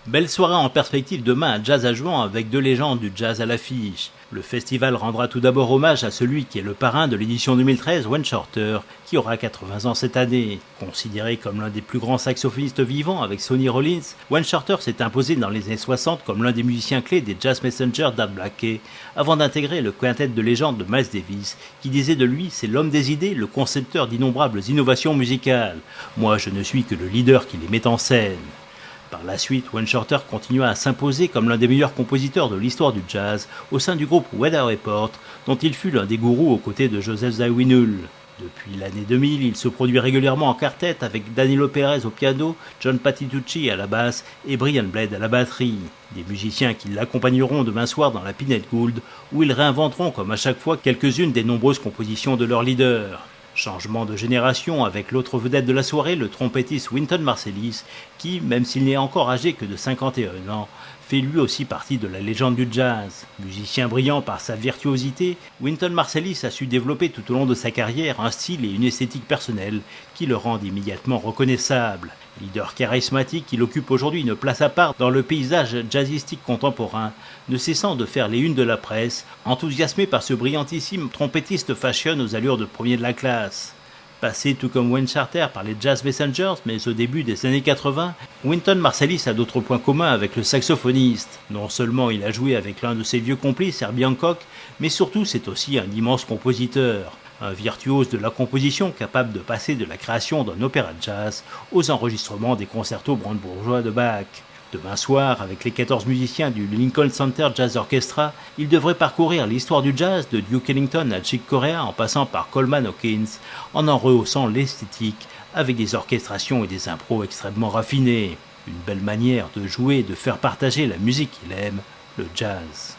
Belle soirée en perspective demain à Jazz à Jouan avec deux légendes du jazz à l'affiche. Le festival rendra tout d'abord hommage à celui qui est le parrain de l'édition 2013, Wayne Shorter, qui aura 80 ans cette année. Considéré comme l'un des plus grands saxophonistes vivants avec Sonny Rollins, Wayne Shorter s'est imposé dans les années 60 comme l'un des musiciens clés des Jazz Messengers d'Art Blakey, avant d'intégrer le quintet de légende de Miles Davis, qui disait de lui « c'est l'homme des idées, le concepteur d'innombrables innovations musicales. Moi, je ne suis que le leader qui les met en scène ». Par la suite, Wayne Shorter continua à s'imposer comme l'un des meilleurs compositeurs de l'histoire du jazz au sein du groupe Weather Report, dont il fut l'un des gourous aux côtés de Joseph Zawinul. Depuis l'année 2000, il se produit régulièrement en quartet avec Danilo Perez au piano, John Patitucci à la basse et Brian Blade à la batterie. Des musiciens qui l'accompagneront demain soir dans la Pinette Gould, où ils réinventeront comme à chaque fois quelques-unes des nombreuses compositions de leur leader. Changement de génération avec l'autre vedette de la soirée, le trompettiste Wynton Marsalis, qui, même s'il n'est encore âgé que de 51 ans, fait lui aussi partie de la légende du jazz. Musicien brillant par sa virtuosité, Wynton Marsalis a su développer tout au long de sa carrière un style et une esthétique personnelle qui le rendent immédiatement reconnaissable. Leader charismatique, il occupe aujourd'hui une place à part dans le paysage jazzistique contemporain, ne cessant de faire les unes de la presse, enthousiasmé par ce brillantissime trompettiste fashion aux allures de premier de la classe. Passé tout comme Wayne Shorter par les Jazz Messengers, mais au début des années 80, Wynton Marsalis a d'autres points communs avec le saxophoniste. Non seulement il a joué avec l'un de ses vieux complices, Herbie Hancock, mais surtout c'est aussi un immense compositeur. Un virtuose de la composition capable de passer de la création d'un opéra de jazz aux enregistrements des concertos brandebourgeois de Bach. Demain soir, avec les 14 musiciens du Lincoln Center Jazz Orchestra, il devrait parcourir l'histoire du jazz de Duke Ellington à Chick Corea en passant par Coleman Hawkins, en rehaussant l'esthétique avec des orchestrations et des impros extrêmement raffinés. Une belle manière de jouer et de faire partager la musique qu'il aime, le jazz.